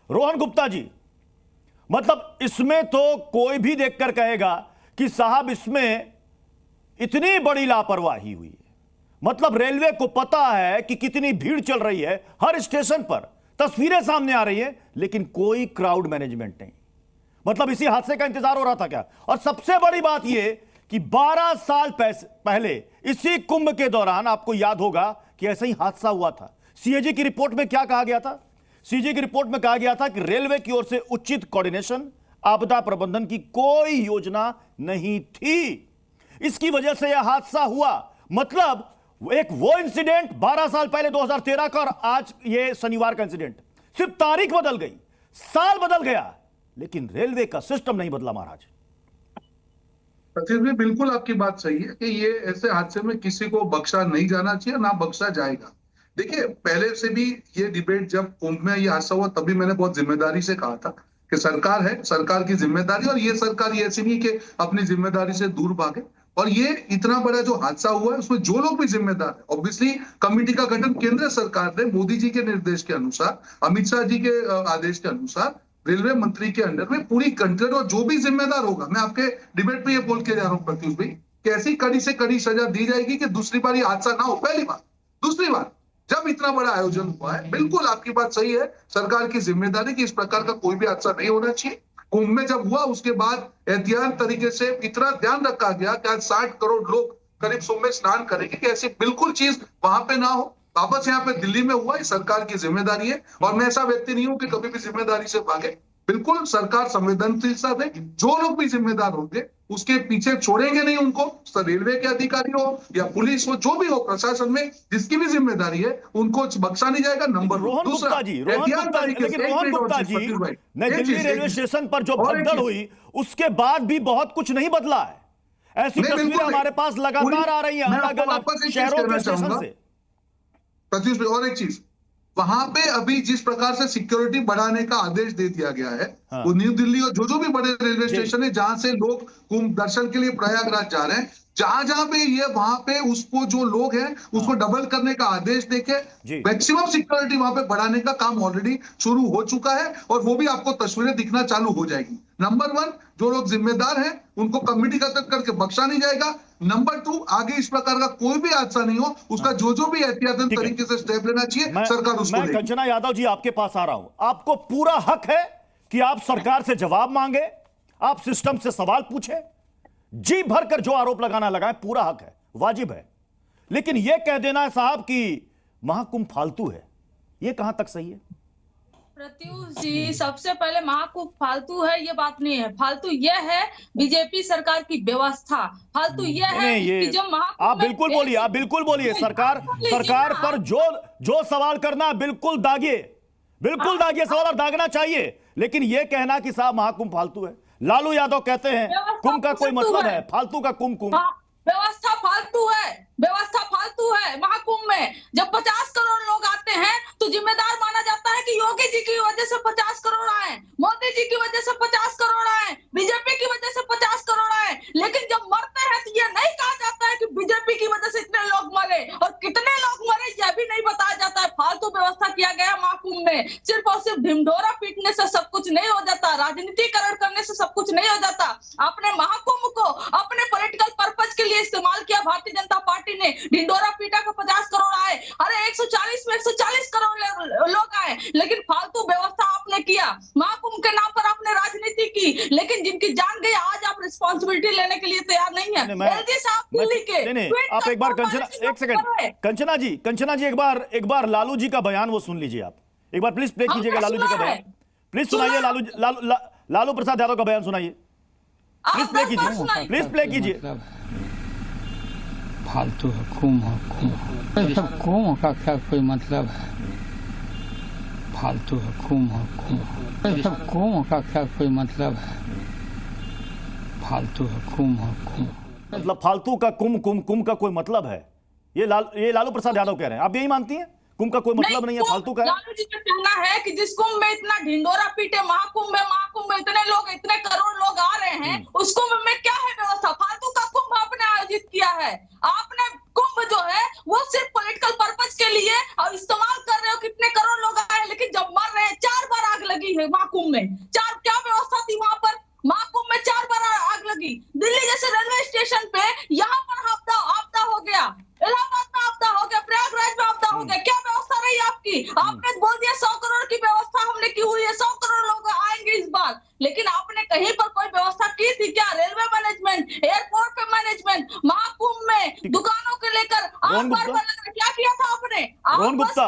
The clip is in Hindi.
रोहन गुप्ता जी, मतलब इसमें तो कोई भी देखकर कहेगा कि साहब इसमें इतनी बड़ी लापरवाही हुई है। मतलब रेलवे को पता है कि कितनी भीड़ चल रही है, हर स्टेशन पर तस्वीरें सामने आ रही है, लेकिन कोई क्राउड मैनेजमेंट नहीं। मतलब इसी हादसे का इंतजार हो रहा था क्या? और सबसे बड़ी बात यह कि 12 साल पहले इसी कुंभ के दौरान आपको याद होगा कि ऐसा ही हादसा हुआ था। सीएजी की रिपोर्ट में क्या कहा गया था? सीएजी की रिपोर्ट में कहा गया था कि रेलवे की ओर से उचित कोऑर्डिनेशन, आपदा प्रबंधन की कोई योजना नहीं थी। इसकी वजह से यह हादसा हुआ। मतलब एक वो इंसिडेंट 12 साल पहले 2013 का, और आज ये शनिवार का इंसिडेंट, सिर्फ तारीख बदल गई, साल बदल गया, लेकिन रेलवे का सिस्टम नहीं बदला महाराज। सचिन जी, बिल्कुल आपकी बात सही है कि ये ऐसे हादसे में किसी को बख्शा नहीं जाना चाहिए, ना बख्शा जाएगा। देखिए, पहले से भी ये डिबेट जब कुंभ में ये हादसा हुआ तभी मैंने बहुत जिम्मेदारी से कहा था कि सरकार है, सरकार की जिम्मेदारी, और ये सरकार ये ऐसी नहीं कि अपनी जिम्मेदारी से दूर भागे। और ये इतना बड़ा जो हादसा हुआ है उसमें जो लोग भी जिम्मेदार है, ऑब्वियसली कमेटी का गठन केंद्र सरकार ने मोदी जी के निर्देश के अनुसार, अमित शाह जी के आदेश के अनुसार रेलवे मंत्री के अंडर में पूरी कंट्रोल, और जो भी जिम्मेदार होगा, मैं आपके डिबेट में ये बोल के जा रहा हूँ प्रत्युष भाई, कैसी कड़ी से कड़ी सजा दी जाएगी कि दूसरी बार ये हादसा ना हो। पहली बार। दूसरी बार, जब इतना बड़ा आयोजन हुआ है, बिल्कुल आपकी बात सही है, सरकार की जिम्मेदारी कि इस प्रकार का कोई भी हादसा नहीं होना चाहिए। कुंभ में जब हुआ उसके बाद एहतियात तरीके से इतना ध्यान रखा गया कि आज 60 करोड़ लोग करीब कुंभ में स्नान करेंगे कि ऐसी बिल्कुल चीज वहां पे ना हो। वापस यहाँ पे दिल्ली में हुआ, सरकार की जिम्मेदारी है, और मैं ऐसा व्यक्ति नहीं हूं कि कभी भी जिम्मेदारी से भागे। बिल्कुल सरकार संवेदनशीलता है, जो लोग भी जिम्मेदार होंगे उसके पीछे छोड़ेंगे नहीं उनको। रेलवे के अधिकारी हो या पुलिस हो, जो भी हो प्रशासन में जिसकी भी जिम्मेदारी है, उनको बख्शा नहीं जाएगा। नंबर रोहन गुप्ता जी, नई दिल्ली रेलवे स्टेशन पर जो भगदड़ हुई उसके बाद भी बहुत कुछ नहीं बदला है। ऐसी तस्वीरें हमारे पास लगातार आ रही हैं अलग अलग शहरों के स्टेशन से। प्रत्युष भाई, और एक चीज, वहां पे अभी जिस प्रकार से सिक्योरिटी बढ़ाने का आदेश दे दिया गया है, हाँ। वो न्यू दिल्ली और जो भी बड़े रेलवे स्टेशन है जहां से लोग कुंभ दर्शन के लिए प्रयागराज जा रहे हैं, जहां जहां पे ये वहां पे उसको जो लोग हैं उसको डबल करने का आदेश देके मैक्सिमम सिक्योरिटी वहां पे बढ़ाने का काम ऑलरेडी शुरू हो चुका है, और वो भी आपको तस्वीरें दिखना चालू हो जाएगी। नंबर 1, जो लोग जिम्मेदार हैं उनको कमेटी का तक करके बख्शा नहीं जाएगा। नंबर 2, आगे इस प्रकार का कोई भी हादसा नहीं हो, उसका जो भी एहतियातन तरीके से स्टेप लेना चाहिए सरकार उसको। मैं कंचना यादव जी आपके पास आ रहा हूं। आपको पूरा हक है कि आप सरकार से जवाब मांगे, आप सिस्टम से सवाल पूछे, जी भरकर जो आरोप लगाना लगाए, पूरा हक है, वाजिब है। लेकिन यह कह देना साहब कि महाकुंभ फालतू है, यह कहां तक सही है? प्रत्युष जी, सबसे पहले महाकुंभ फालतू है ये बात नहीं है, फालतू यह है बीजेपी सरकार की व्यवस्था। फालतू यह है कि जो आप बिल्कुल बोलिए, आप बिल्कुल बोलिए। सरकार पर जो सवाल करना बिल्कुल दागिए, बिल्कुल दागिए सवाल, और दागना चाहिए। लेकिन यह कहना कि साहब महाकुंभ फालतू है, लालू यादव कहते हैं कुंभ का कोई मतलब है, फालतू का कुंभ। व्यवस्था फालतू है, व्यवस्था फालतू है। महाकुंभ में जब 50 करोड़ लोग आते हैं तो जिम्मेदार माना जाता है कि योगी जी की वजह से 50 करोड़ आए, मोदी जी की वजह से 50 करोड़ आए, बीजेपी की वजह से 50 करोड़ आए। लेकिन जब मरते हैं तो यह नहीं कहा जाता है कि बीजेपी की वजह से इतने लोग मरे, और कितने लोग मरे यह भी नहीं बताया जाता है। फालतू व्यवस्था किया गया महाकुंभ में। सिर्फ और सिर्फ ढिंढोरा पीटने से सब कुछ नहीं हो जाता, राजनीतिकरण करने से सब कुछ नहीं हो जाता। आपने महाकुंभ को अपने पॉलिटिकल पर्पज के लिए इस्तेमाल किया, भारतीय जनता पार्टी ने ढिंडोरा पीटा को 50 करोड़ आए, अरे 140 में 140 करोड़ लोग आए, लेकिन फालतू व्यवस्था आपने किया। महाकुंभ के नाम पर आपने राजनीति की, लेकिन जिनकी जान गई आज आप रिस्पांसिबिलिटी लेने के लिए तैयार नहीं है। एलजी साहब दिल्ली के आप एक बार कंचना जी एक बार लालू जी का बयान वो सुन लीजिए। आप एक बार प्लीज प्ले कीजिएगा लालू जी का बयान, प्लीज सुनाइए। लालू प्रसाद यादव का बयान सुनाइए, प्लीज प्ले कीजिए, प्लीज प्ले कीजिए। फालतू है, कुंभ कुंभ का क्या कोई मतलब है? फालतू है, कुंभ कुंभ का क्या कोई मतलब है? फालतू है, कुंभ मतलब फालतू का कुंभ का कोई मतलब है? ये लालू प्रसाद यादव कह रहे हैं, आप यही मानती हैं? कुंभ का कोई मतलब नहीं है, फालतू का है? लालू जी का कहना है कि जिस कुंभ में इतना ढिंडोरा पीटे, महाकुंभ में इतने लोग, इतने करोड़ लोग आ रहे हैं, उस कुंभ में क्या है व्यवस्था? फालतू का कुंभ आपने आयोजित किया है। आपने कुंभ जो है वो सिर्फ पॉलिटिकल पर्पज के लिए और इस्तेमाल कर रहे हो। कितने करोड़ लोग आए, लेकिन जब मर रहे हैं, 4 बार आग लगी लगी है महाकुंभ में? क्या व्यवस्था थी वहां पर? महाकुंभ में 4 बार आग लगी। दिल्ली जैसे रेलवे स्टेशन पे यहाँ पर आपदा हो गया, इलाहाबाद में आपदा हो गया, प्रयागराज में आपदा हो गया। क्या व्यवस्था रही आपकी? आपने बोल दिया 100 करोड़ की व्यवस्था हमने की हुई है, 100 करोड़ लोग आएंगे इस बार, लेकिन आपने कहीं पर कोई व्यवस्था की थी क्या? रेलवे मैनेजमेंट, एयरपोर्ट पे मैनेजमेंट, महाकुंभ में दुकानों के लेकर रोहन गुप्ता, क्या किया था आपने? रोहन गुप्ता,